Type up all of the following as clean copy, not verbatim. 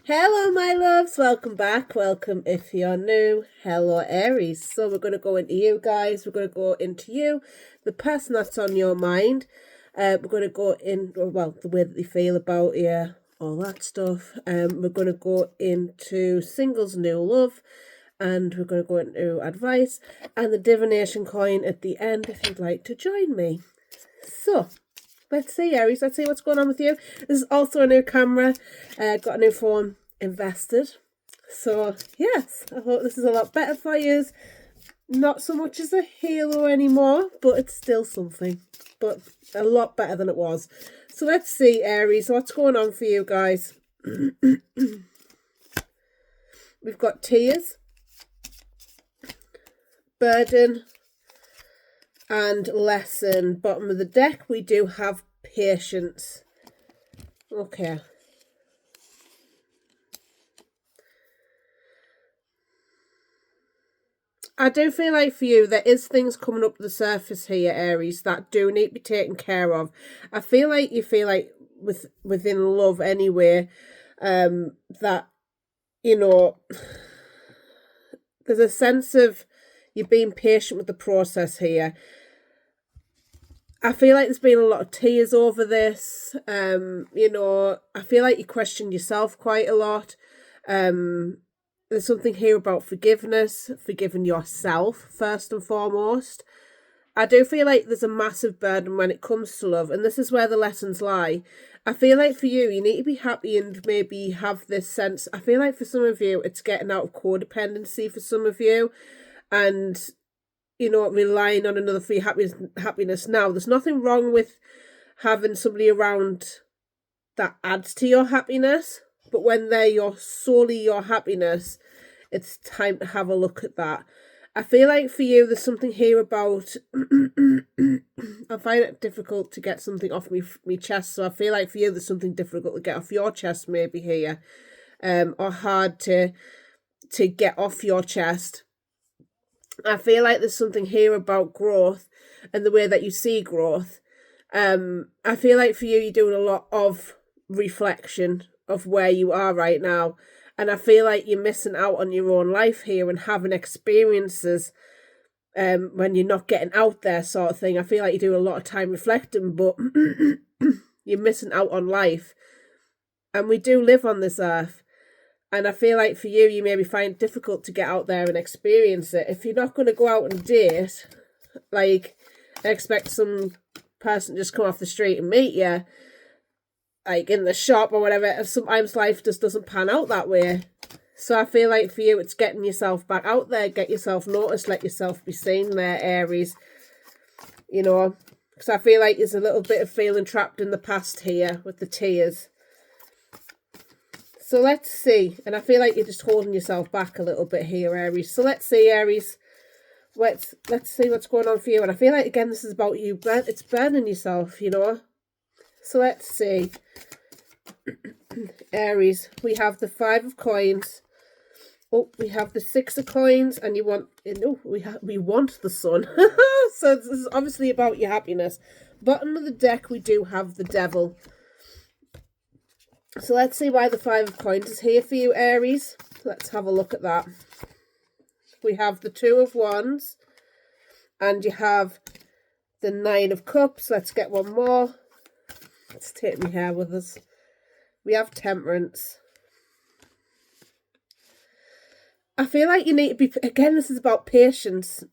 Hello, my loves. Welcome back. Welcome if you're new. Hello, Aries. So we're going to go into you guys. We're going to go into you, the person that's on your mind. We're going to go in, well, the way that they feel about you, all that stuff. We're going to go into singles, new love, and we're going to go into advice and the divination coin at the end if you'd like to join me. So, let's see, Aries. Let's see what's going on with you. This is also a new camera. Got a new phone invested. So, yes, I hope this is a lot better for you. Not so much as a halo anymore, but it's still something. But a lot better than it was. So, let's see, Aries. What's going on for you guys? We've got tears, burden, and lesson. Bottom of the deck, we do have patience. Okay. I do feel like for you, there is things coming up the surface here, Aries, that do need to be taken care of. I feel like you feel like within love anyway, that, you know, there's a sense of you being patient with the process here. I feel like there's been a lot of tears over this. I feel like you question yourself quite a lot. There's something here about forgiveness, forgiving yourself first and foremost. I do feel like there's a massive burden when it comes to love, and this is where the lessons lie. I feel like for you need to be happy and maybe have this sense. I feel like for some of you, it's getting out of codependency for some of you, and relying on another for your happiness. Now, there's nothing wrong with having somebody around that adds to your happiness, but when they're solely your happiness, it's time to have a look at that. I feel like for you, there's something here about I find it difficult to get something off me chest, so I feel like for you, there's something difficult to get off your chest maybe here, or hard to get off your chest. I feel like there's something here about growth and the way that you see growth. I feel like for you, you're doing a lot of reflection of where you are right now. And I feel like you're missing out on your own life here and having experiences when you're not getting out there, sort of thing. I feel like you do a lot of time reflecting, but you're missing out on life. And we do live on this earth. And I feel like for you, you maybe find it difficult to get out there and experience it. If you're not going to go out and date, like, expect some person to just come off the street and meet you, like in the shop or whatever, sometimes life just doesn't pan out that way. So I feel like for you, it's getting yourself back out there, get yourself noticed, let yourself be seen there, Aries. Because I feel like there's a little bit of feeling trapped in the past here with the tears. So let's see. And I feel like you're just holding yourself back a little bit here, Aries. So let's see, Aries. Let's see what's going on for you. And I feel like, again, this is about you. It's burning yourself, So let's see. Aries, we have the 5 of coins. Oh, we have the 6 of coins. And we want the sun. So this is obviously about your happiness. Bottom of the deck, we do have the devil. So let's see why the 5 of coins is here for you, Aries. Let's have a look at that. We have the 2 of wands. And you have the 9 of cups. Let's get one more. Let's take me hair with us. We have temperance. I feel like you need to be... Again, this is about patience.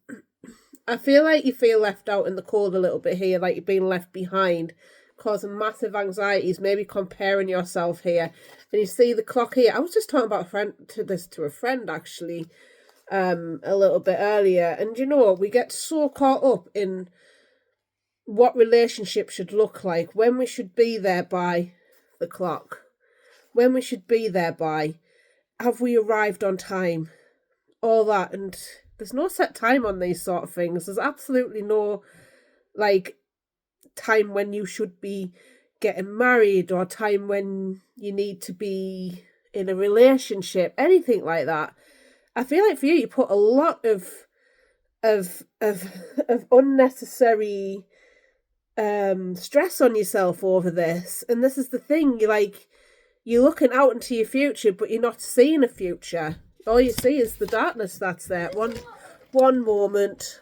I feel like you feel left out in the cold a little bit here. Like you're being left behind. Causing massive anxieties, maybe comparing yourself here. And you see the clock here. I was just talking about to a friend actually a little bit earlier. And we get so caught up in what relationship should look like, when we should be there by the clock, when we should be there by, have we arrived on time, all that. And there's no set time on these sort of things. There's absolutely no time when you should be getting married or time when you need to be in a relationship, anything like that. I feel like for you put a lot of unnecessary stress on yourself over this. And this is the thing, you're looking out into your future, but you're not seeing a future. All you see is the darkness that's there. One moment.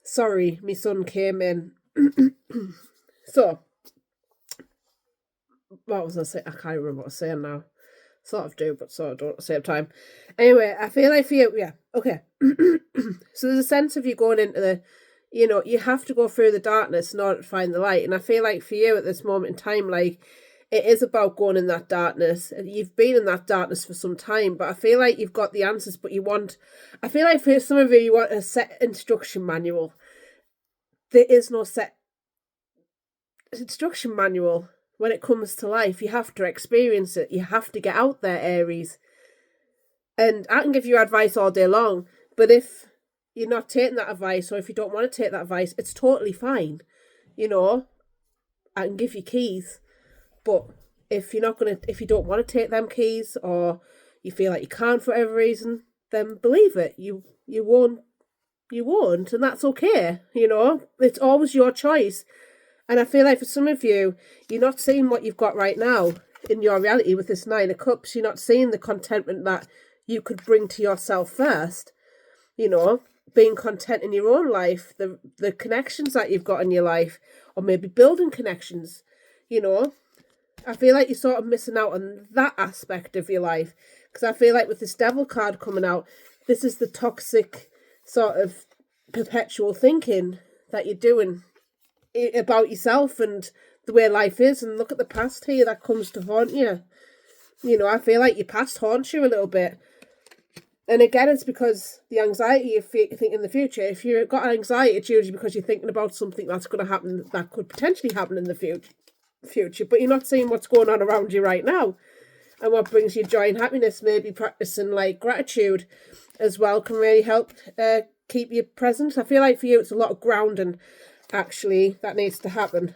Sorry, my son came in. So, what was I saying? I can't remember what I was saying now. Sort of do, but sort of don't at the same time. Anyway, I feel like for you, yeah, okay. So there's a sense of you going into the, you have to go through the darkness in order to find the light. And I feel like for you at this moment in time, like, it is about going in that darkness. You've been in that darkness for some time, but I feel like you've got the answers, but I feel like for some of you, you want a set instruction manual. There is no set instruction manual when it comes to life. You have to experience it. You have to get out there, Aries. And I can give you advice all day long, but if you're not taking that advice, or if you don't want to take that advice, it's totally fine. I can give you keys, but if you don't want to take them keys, or you feel like you can't for whatever reason, then believe it, you won't, and that's okay. It's always your choice. And I feel like for some of you, you're not seeing what you've got right now in your reality with this Nine of Cups. You're not seeing the contentment that you could bring to yourself first. Being content in your own life, the connections that you've got in your life, or maybe building connections. I feel like you're sort of missing out on that aspect of your life, because I feel like with this Devil card coming out, this is the toxic sort of perpetual thinking that you're doing about yourself and the way life is. And look at the past here that comes to haunt you. I feel like your past haunts you a little bit. And again, it's because the anxiety you think in the future. If you've got anxiety, it's usually because you're thinking about something that's going to happen, that could potentially happen in the future, but you're not seeing what's going on around you right now. And what brings you joy and happiness, maybe practicing like gratitude as well, can really help keep you present. I feel like for you, it's a lot of grounding, actually, that needs to happen.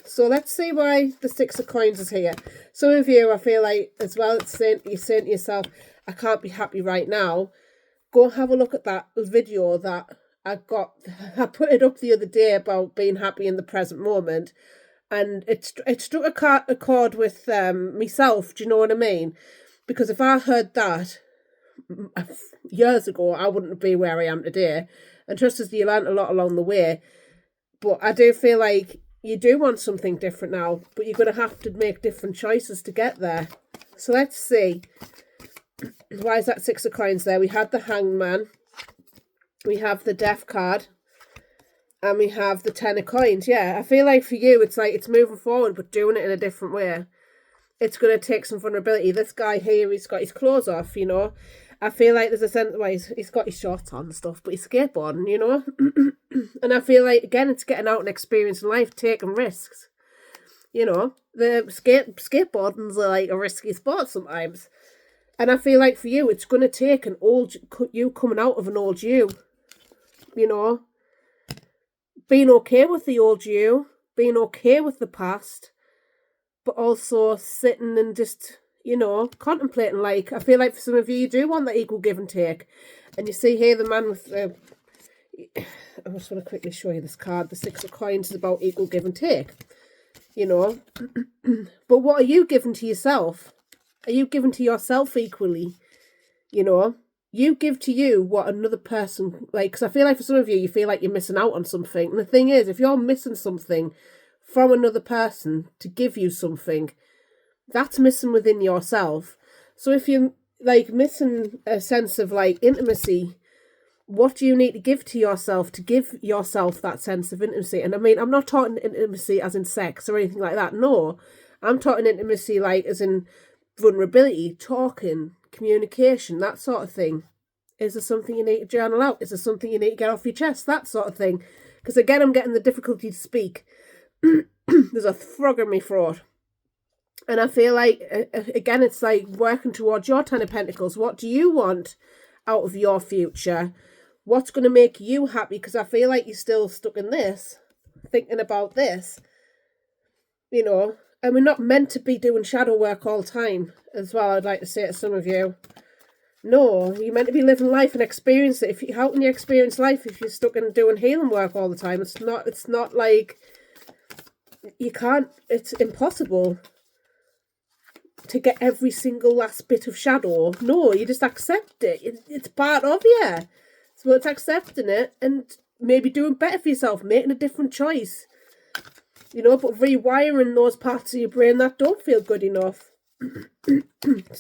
So let's see why the Six of Coins is here. Some of you, I feel like, as well, you're saying to yourself, I can't be happy right now. Go and have a look at that video that I put it up the other day about being happy in the present moment. And it struck a chord with myself, do you know what I mean? Because if I heard that years ago, I wouldn't be where I am today. And trust us, you learn a lot along the way. But I do feel like you do want something different now, but you're going to have to make different choices to get there. So let's see. Why is that Six of Coins there? We had the Hanged Man. We have the Death card. And we have the Ten of Coins. Yeah, I feel like for you, it's like it's moving forward, but doing it in a different way. It's going to take some vulnerability. This guy here, he's got his clothes off, I feel like there's a sense, well, he's got his shorts on and stuff, but he's skateboarding, And I feel like, again, it's getting out and experiencing life, taking risks. The skateboarding's like a risky sport sometimes. And I feel like for you, it's going to take an old you coming out of an old you, being okay with the old you, being okay with the past, but also sitting and just, contemplating. Like, I feel like for some of you, you do want that equal give and take. And you see here the man with I just want to quickly show you this card. The Six of Coins is about equal give and take, But what are you giving to yourself? Are you giving to yourself equally? You give to you what another person, like, because I feel like for some of you, you feel like you're missing out on something. And the thing is, if you're missing something from another person to give you something, that's missing within yourself. So if you're, like, missing a sense of, like, intimacy, what do you need to give to yourself to give yourself that sense of intimacy? And I mean, I'm not talking intimacy as in sex or anything like that. No, I'm talking intimacy, like, as in vulnerability, talking, communication, that sort of thing. Is there something you need to journal out? Is there something you need to get off your chest? That sort of thing. Because again, I'm getting the difficulty to speak. There's a frog in my throat. And I feel like, again, it's like working towards your Ten of Pentacles. What do you want out of your future? What's going to make you happy? Because I feel like you're still stuck in this, thinking about this, and we're not meant to be doing shadow work all the time as well, I'd like to say to some of you. No, you're meant to be living life and experience it. How can you experience life if you're stuck in doing healing work all the time? It's not like you can't, it's impossible. to get every single last bit of shadow. No, you just accept it. It's part of you. So it's accepting it and maybe doing better for yourself, making a different choice. You know, but rewiring those parts of your brain that don't feel good enough. So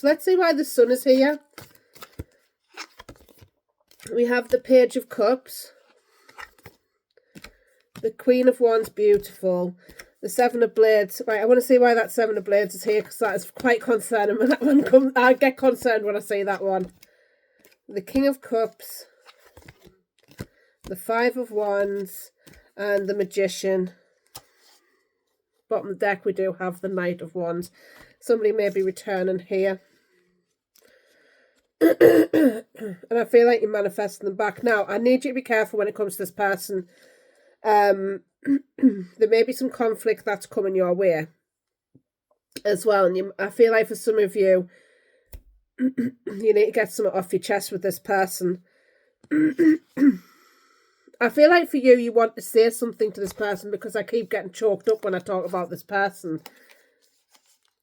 let's see why the Sun is here. We have the Page of Cups. The Queen of Wands, beautiful. The Seven of Blades. Right, I want to see why that Seven of Blades is here, because that is quite concerning when that one comes. I get concerned when I see that one. The King of Cups. The Five of Wands. And the Magician. Bottom of the deck, we do have the Knight of Wands. Somebody may be returning here. And I feel like you're manifesting them back. Now, I need you to be careful when it comes to this person. There may be some conflict that's coming your way as well. And I feel like for some of you, you need to get something off your chest with this person. I feel like for you, you want to say something to this person, because I keep getting choked up when I talk about this person.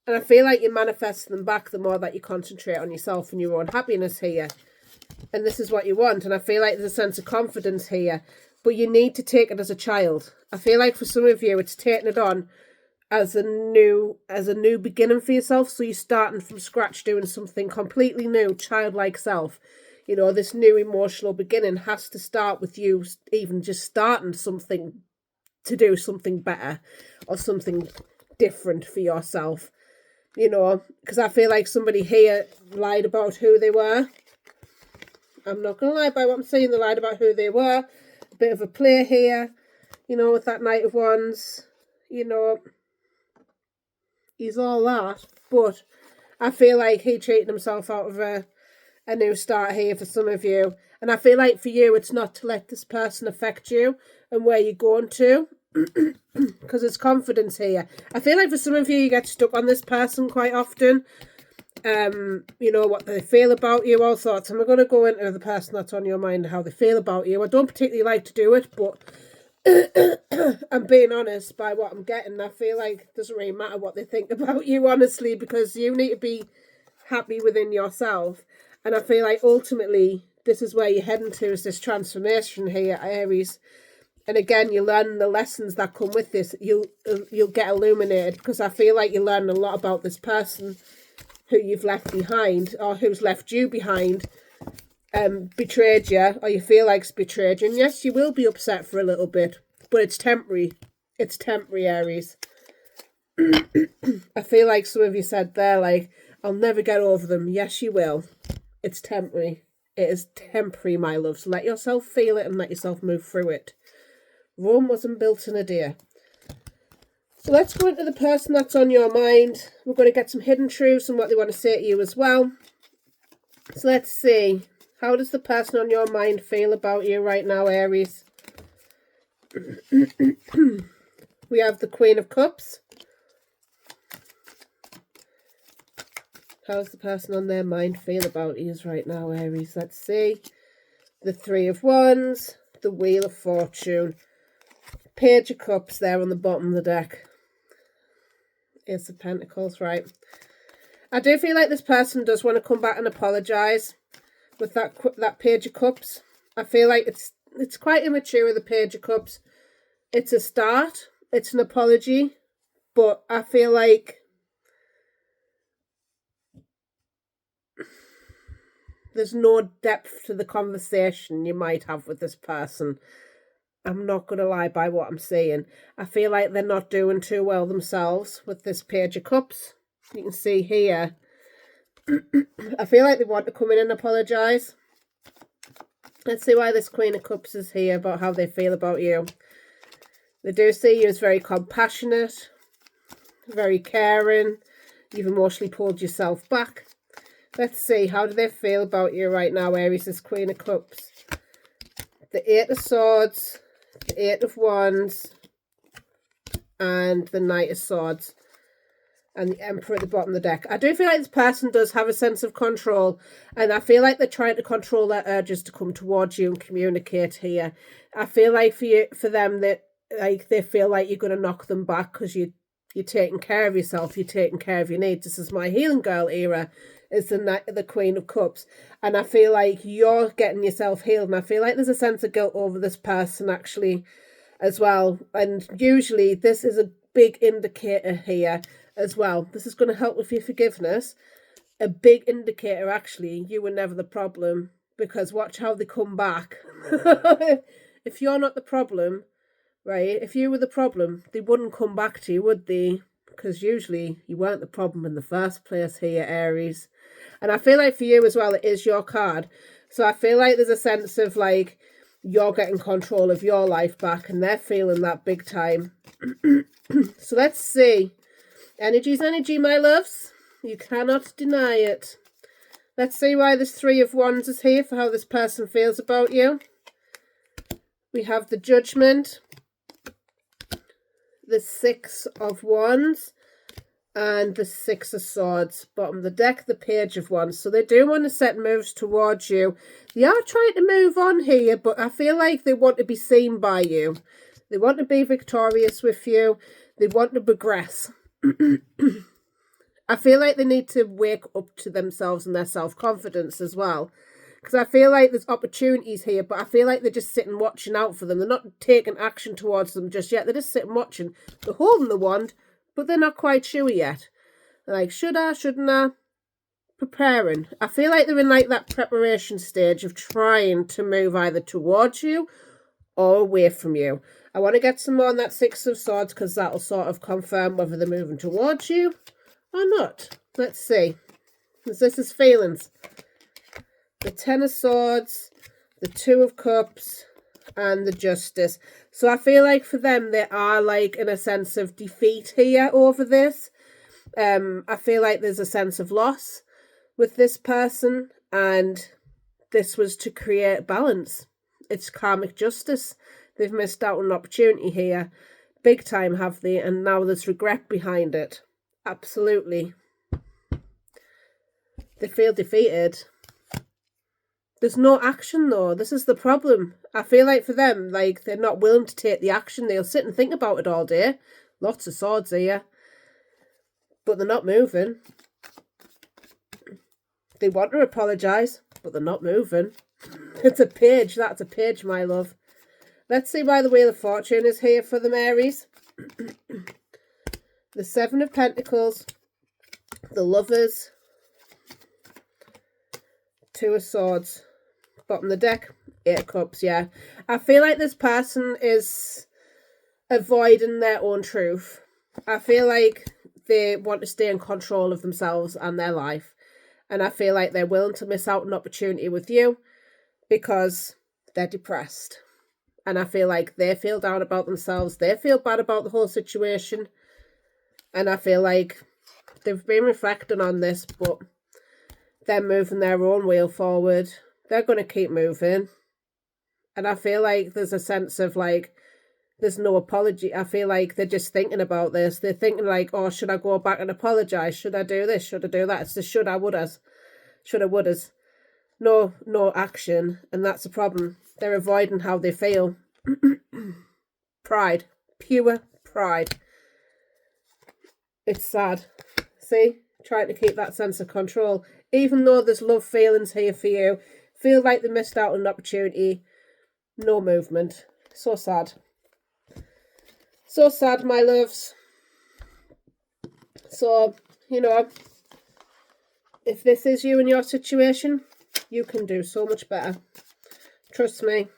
And I feel like you're manifesting them back the more that you concentrate on yourself and your own happiness here. And this is what you want. And I feel like there's a sense of confidence here. But you need to take it as a child. I feel like for some of you, it's taking it on as a new beginning for yourself. So you're starting from scratch, doing something completely new, childlike self. You know, this new emotional beginning has to start with you even just starting something to do something better or something different for yourself. You know, because I feel like somebody here lied about who they were. I'm not going to lie by what I'm saying. They lied about who they were. A bit of a play here, you know, with that Knight of Wands. You know, he's all that. But I feel like he cheated himself out of a new start here for some of you. And I feel like for you, it's not to let this person affect you and where you're going to. Because it's confidence here. I feel like for some of you, you get stuck on this person quite often. You know, what they feel about you, all sorts. And we're going to go into the person that's on your mind, how they feel about you. I don't particularly like to do it, but I'm being honest by what I'm getting. I feel like it doesn't really matter what they think about you, honestly, because you need to be happy within yourself. And I feel like ultimately, this is where you're heading to, is this transformation here, Aries. And again, you learn the lessons that come with this. You'll get illuminated, because I feel like you learn a lot about this person who you've left behind, or who's left you behind, betrayed you, or you feel like's betrayed you. And yes, you will be upset for a little bit, but it's temporary. It's temporary, Aries. I feel like some of you said there, like, I'll never get over them. Yes, you will. It's temporary. It is temporary, my loves. Let yourself feel it and let yourself move through it. Rome wasn't built in a day. So let's go into the person that's on your mind. We're going to get some hidden truths and what they want to say to you as well. So let's see. How does the person on your mind feel about you right now, Aries? We have the Queen of Cups. How does the person on their mind feel about you right now, Aries? Let's see. The Three of Wands. The Wheel of Fortune. Page of Cups there on the bottom of the deck. Ace of Pentacles, right. I do feel like this person does want to come back and apologise with that Page of Cups. I feel like it's quite immature with the Page of Cups. It's a start. It's an apology. But I feel like there's no depth to the conversation you might have with this person. I'm not going to lie by what I'm saying. I feel like they're not doing too well themselves with this Page of Cups. You can see here. I feel like they want to come in and apologise. Let's see why this Queen of Cups is here, about how they feel about you. They do see you as very compassionate, very caring. You've emotionally pulled yourself back. Let's see, how do they feel about you right now, Aries, this Queen of Cups? The Eight of Swords, the Eight of Wands, and the Knight of Swords, and the Emperor at the bottom of the deck. I do feel like this person does have a sense of control, and I feel like they're trying to control their urges to come towards you and communicate here. I feel like for them that, like, they feel like you're going to knock them back because You're taking care of yourself. You're taking care of your needs. This is my healing girl era. Is the Queen of Cups. And I feel like you're getting yourself healed. And I feel like there's a sense of guilt over this person actually as well. And usually this is a big indicator here as well. This is going to help with your forgiveness. A big indicator actually, you were never the problem. Because watch how they come back. If you're not the problem, right, if you were the problem, they wouldn't come back to you, would they? Because usually you weren't the problem in the first place here, Aries. And I feel like for you as well, it is your card. So I feel like there's a sense of like you're getting control of your life back and they're feeling that big time. So let's see. Energy's energy, my loves. You cannot deny it. Let's see why this Three of Wands is here, for how this person feels about you. We have the Judgment, the Six of Wands, and the Six of Swords. Bottom of the deck, the Page of Wands. So they do want to set moves towards you. They are trying to move on here, but I feel like they want to be seen by you. They want to be victorious with you. They want to progress. I feel like they need to wake up to themselves and their self-confidence as well. Because I feel like there's opportunities here, but I feel like they're just sitting watching out for them. They're not taking action towards them just yet. They're just sitting watching. They're holding the wand, but they're not quite sure yet. They're like, should I, shouldn't I? Preparing. I feel like they're in like that preparation stage of trying to move either towards you or away from you. I want to get some more on that Six of Swords because that'll sort of confirm whether they're moving towards you or not. Let's see. Because this is feelings. The Ten of Swords, the Two of Cups, and the Justice. So I feel like for them, they are like in a sense of defeat here over this. I feel like there's a sense of loss with this person, and this was to create balance. It's karmic justice. They've missed out on an opportunity here. Big time, have they? And now there's regret behind it. Absolutely. They feel defeated. There's no action though. This is the problem. I feel like for them, like they're not willing to take the action. They'll sit and think about it all day. Lots of swords here. But they're not moving. They want to apologise, but they're not moving. It's a page. That's a page, my love. Let's see why the Wheel of Fortune is here for them, Aries. The Seven of Pentacles. The Lovers. Two of Swords. Bottom of the deck, Eight of Cups, yeah. I feel like this person is avoiding their own truth. I feel like they want to stay in control of themselves and their life. And I feel like they're willing to miss out on an opportunity with you because they're depressed. And I feel like they feel down about themselves. They feel bad about the whole situation. And I feel like they've been reflecting on this, but they're moving their own wheel forward. They're going to keep moving. And I feel like there's a sense of like, there's no apology. I feel like they're just thinking about this. They're thinking like, oh, should I go back and apologise? Should I do this? Should I do that? It's the should I, would-as. Should I, would-as. No action. And that's the problem. They're avoiding how they feel. Pride. Pure pride. It's sad. See? Trying to keep that sense of control. Even though there's love feelings here for you. Feel like they missed out on an opportunity. No movement. So sad. So sad, my loves. So, you know, if this is you in your situation, you can do so much better. Trust me.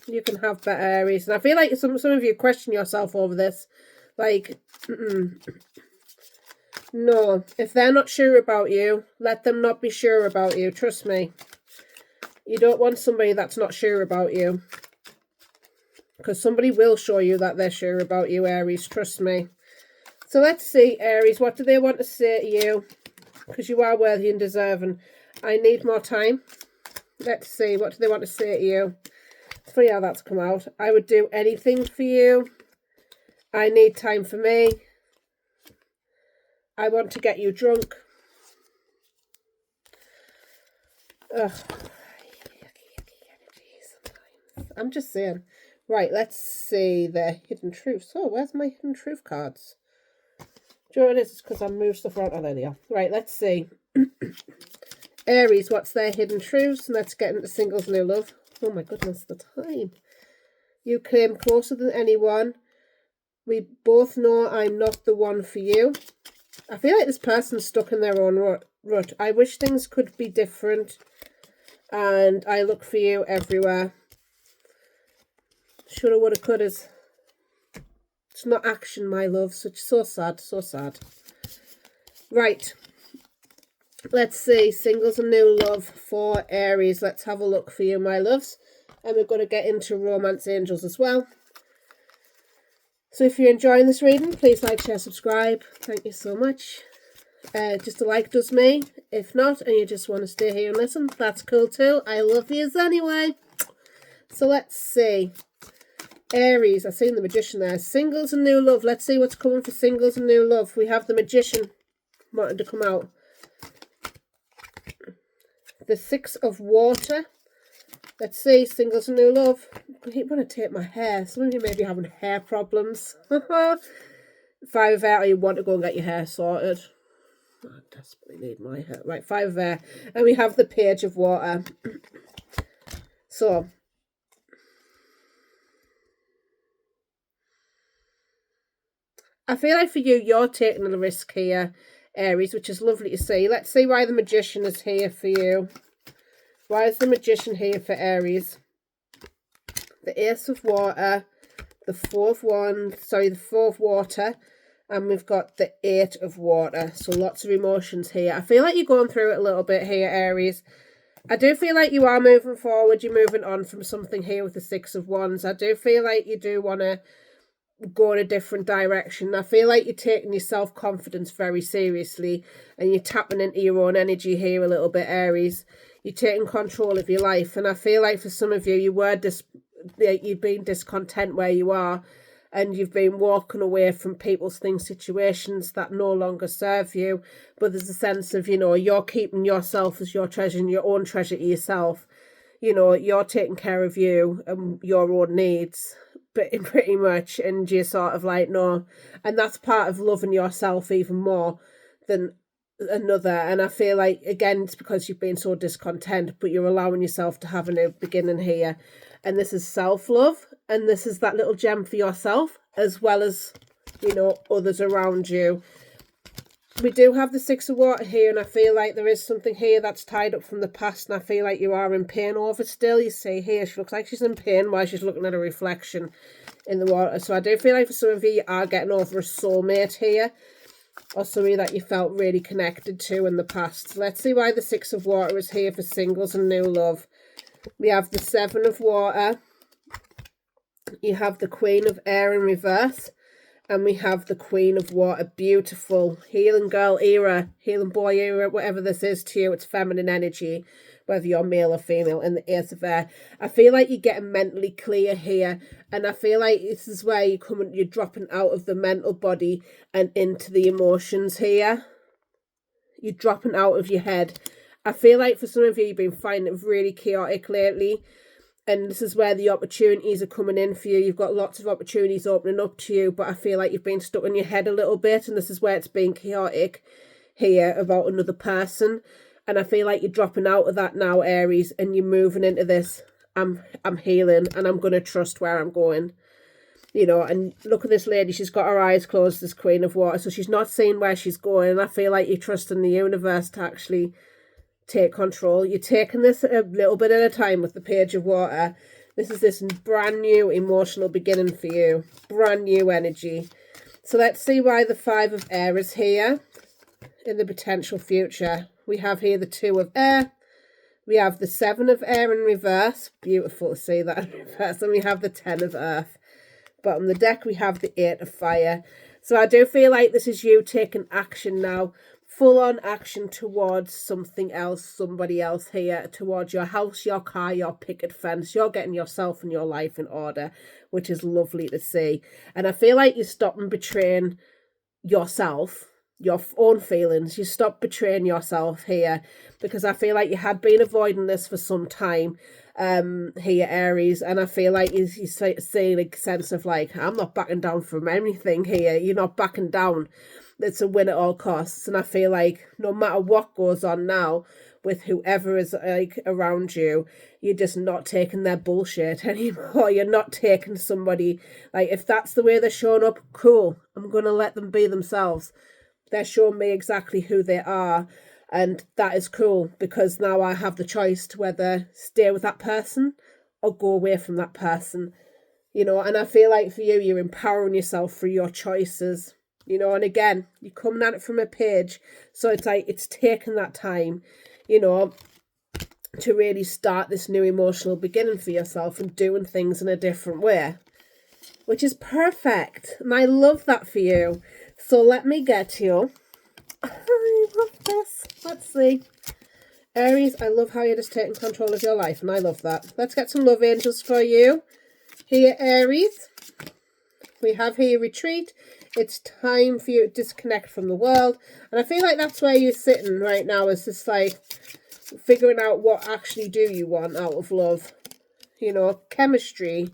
You can have better, Aries. And I feel like some of you question yourself over this. Like, no. If they're not sure about you, let them not be sure about you. Trust me. You don't want somebody that's not sure about you. Because somebody will show you that they're sure about you, Aries. Trust me. So let's see, Aries. What do they want to say to you? Because you are worthy and deserving. I need more time. Let's see. What do they want to say to you? It's funny how that's come out. I would do anything for you. I need time for me. I want to get you drunk. Ugh. I'm just saying. Right, let's see the hidden truths. Oh, where's my hidden truth cards? Do you know what it is? It's because I moved stuff around. Oh, there they are. Right, let's see. Aries, what's their hidden truths? And let's get into singles new love. Oh my goodness, the time. You came closer than anyone. We both know I'm not the one for you. I feel like this person's stuck in their own rut. I wish things could be different. And I look for you everywhere. Shoulda, woulda, couldas. It's not action, my love. So sad, so sad. Right. Let's see. Singles and new love for Aries. Let's have a look for you, my loves. And we're going to get into romance angels as well. So if you're enjoying this reading, please like, share, subscribe. Thank you so much. Just a like does me. If not, and you just want to stay here and listen, that's cool too. I love yous anyway. So let's see. Aries, I've seen the Magician there. Singles and new love. Let's see what's coming for singles and new love. We have the Magician wanting to come out. The Six of Water. Let's see, singles and new love. I keep wanting to take my hair. Some of you may be having hair problems. 5 of air, or you want to go and get your hair sorted. I desperately need my hair. Right, 5 of air. And we have the Page of Water. So, I feel like for you, you're taking a risk here, Aries, which is lovely to see. Let's see why the Magician is here for you. Why is the Magician here for Aries? The Ace of Water, the Four of Water, and we've got the 8 of Water. So lots of emotions here. I feel like you're going through it a little bit here, Aries. I do feel like you are moving forward. You're moving on from something here with the 6 of Wands. I do feel like you do want to go in a different direction. I feel like you're taking your self-confidence very seriously and you're tapping into your own energy here a little bit, Aries. You're taking control of your life, and I feel like for some of you, you've been discontent where you are, and you've been walking away from people's things, situations that no longer serve you. But there's a sense of, you're keeping yourself as your treasure and your own treasure to yourself. You're taking care of you and your own needs, but pretty much, and you're sort of like, no. And that's part of loving yourself even more than another. And I feel like, again, it's because you've been so discontent, but you're allowing yourself to have a new beginning here. And this is self-love, and this is that little gem for yourself, as well as, others around you. We do have the 6 of Water here, and I feel like there is something here that's tied up from the past, and I feel like you are in pain over still. You see here, she looks like she's in pain while she's looking at a reflection in the water. So I do feel like for some of you, you are getting over a soulmate here, or somebody that you felt really connected to in the past. Let's see why the 6 of Water is here for singles and new love. We have the 7 of Water. You have the Queen of Air in reverse. And we have the Queen of Water. Beautiful. Healing girl era. Healing boy era. Whatever this is to you. It's feminine energy. Whether you're male or female. And the Ace of Air. I feel like you're getting mentally clear here. And I feel like this is where you're dropping out of the mental body and into the emotions here. You're dropping out of your head. I feel like for some of you, you've been finding it really chaotic lately. And this is where the opportunities are coming in for you. You've got lots of opportunities opening up to you, but I feel like you've been stuck in your head a little bit. And this is where it's been chaotic here about another person. And I feel like you're dropping out of that now, Aries, and you're moving into this. I'm healing, and I'm going to trust where I'm going. And look at this lady. She's got her eyes closed, this Queen of Water. So she's not seeing where she's going. And I feel like you're trusting the universe to actually take control. You're taking this a little bit at a time with the Page of Water. This is this brand new emotional beginning for you. Brand new energy. So let's see why the 5 of Air is here in the potential future. We have here the 2 of Air. We have the 7 of Air in reverse. Beautiful to see that in reverse. And we have the 10 of Earth. Bottom of the deck, we have the 8 of Fire. So I do feel like this is you taking action now. Full-on action towards something else, somebody else here, towards your house, your car, your picket fence. You're getting yourself and your life in order, which is lovely to see. And I feel like you're stopping betraying yourself, your own feelings. You stop betraying yourself here, because I feel like you had been avoiding this for some time here, Aries. And I feel like you're seeing a sense of like, I'm not backing down from anything here. You're not backing down. it's a win at all costs. And I feel like no matter what goes on now with whoever is like around you, you're just not taking their bullshit anymore. You're not taking somebody, like, if that's the way they're showing up, cool, I'm gonna let them be themselves. They're showing me exactly who they are, and that is cool, because now I have the choice to whether stay with that person or go away from that person. And I feel like for you, you're empowering yourself through your choices. And again, you're coming at it from a page, so it's like it's taking that time, to really start this new emotional beginning for yourself and doing things in a different way, which is perfect. And I love that for you. So let me get you. I love this. Let's see. Aries, I love how you're just taking control of your life, and I love that. Let's get some love angels for you. Here, Aries. We have here retreat. It's time for you to disconnect from the world. And I feel like that's where you're sitting right now, is just like figuring out what actually do you want out of love. Chemistry.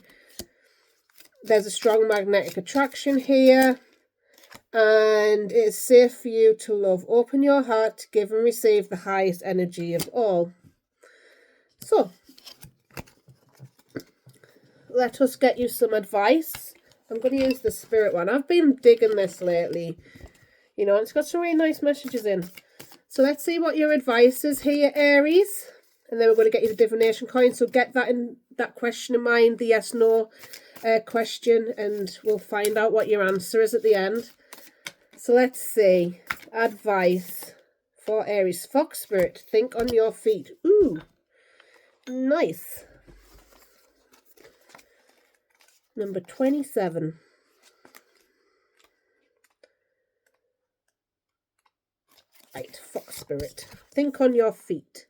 There's a strong magnetic attraction here. And it's safe for you to love. Open your heart to give and receive the highest energy of all. So, let us get you some advice. I'm going to use the spirit one. I've been digging this lately. It's got some really nice messages in. So let's see what your advice is here, Aries. And then we're going to get you the divination coin. So get that question in mind, the yes/no question, and we'll find out what your answer is at the end. So let's see. Advice for Aries. Fox Spirit, think on your feet. Ooh, nice. Number 27. Right, Fox Spirit. Think on your feet.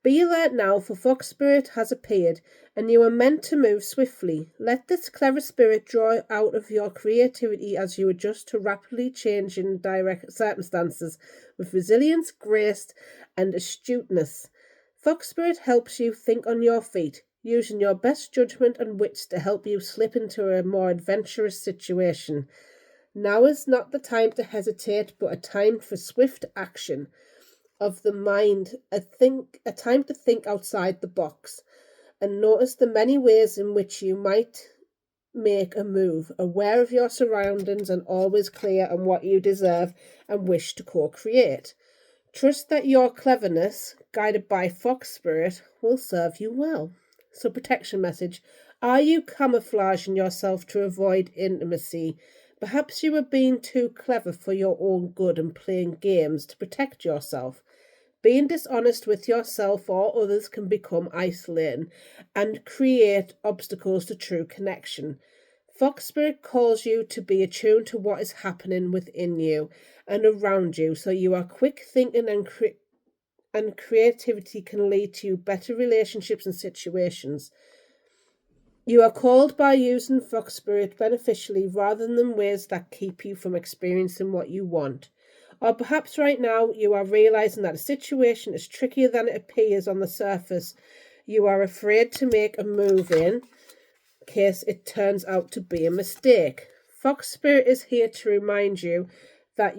Be alert now, for Fox Spirit has appeared, and you are meant to move swiftly. Let this clever spirit draw out of your creativity as you adjust to rapidly changing direct circumstances with resilience, grace, and astuteness. Fox Spirit helps you think on your feet, using your best judgment and wits to help you slip into a more adventurous situation. Now is not the time to hesitate, but a time for swift action of the mind, a time to think outside the box and notice the many ways in which you might make a move, aware of your surroundings and always clear on what you deserve and wish to co-create. Trust that your cleverness, guided by Fox Spirit, will serve you well. So, protection message. Are you camouflaging yourself to avoid intimacy? Perhaps you are being too clever for your own good and playing games to protect yourself. Being dishonest with yourself or others can become isolating and create obstacles to true connection. Fox Spirit calls you to be attuned to what is happening within you and around you, so you are quick thinking and creativity can lead to better relationships and situations. You are called by using Fox Spirit beneficially rather than ways that keep you from experiencing what you want. Or perhaps right now you are realizing that a situation is trickier than it appears on the surface. You are afraid to make a move in case it turns out to be a mistake. Fox Spirit is here to remind you that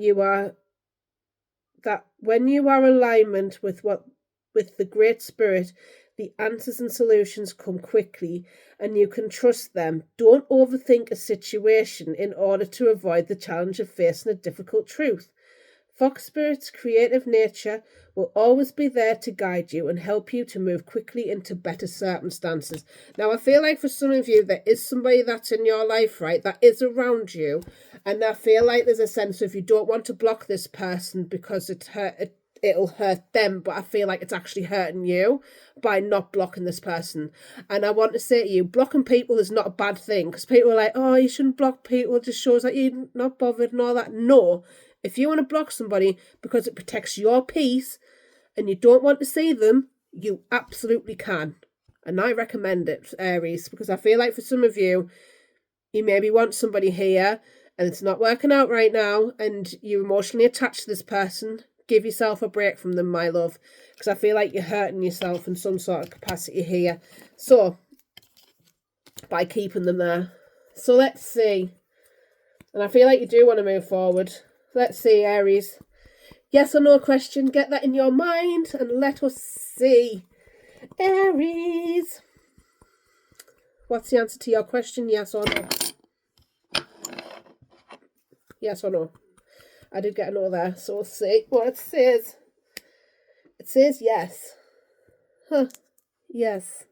when you are in alignment with the Great Spirit, the answers and solutions come quickly and you can trust them. Don't overthink a situation in order to avoid the challenge of facing a difficult truth. Fox Spirit's creative nature will always be there to guide you and help you to move quickly into better circumstances. Now, I feel like for some of you, there is somebody that's in your life, right, that is around you. And I feel like there's a sense of you don't want to block this person because it'll hurt them, but I feel like it's actually hurting you by not blocking this person. And I want to say to you, blocking people is not a bad thing, because people are like, oh, you shouldn't block people, it just shows that you're not bothered and all that. No, if you want to block somebody because it protects your peace and you don't want to see them, you absolutely can. And I recommend it, Aries, because I feel like for some of you, you maybe want somebody here and it's not working out right now and you're emotionally attached to this person. Give yourself a break from them, my love, because I feel like you're hurting yourself in some sort of capacity here. So, by keeping them there. So let's see. And I feel like you do want to move forward. Let's see, Aries. Yes or no question. Get that in your mind and let us see. Aries. What's the answer to your question? Yes or no? Yes or no? I did get a no there, so we'll see what it says. It says yes. Huh. Yes.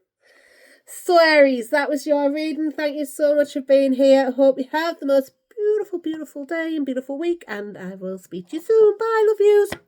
So, Aries, that was your reading. Thank you so much for being here. I hope you have the most beautiful, beautiful day and beautiful week, and I will speak to you soon. Bye, love yous.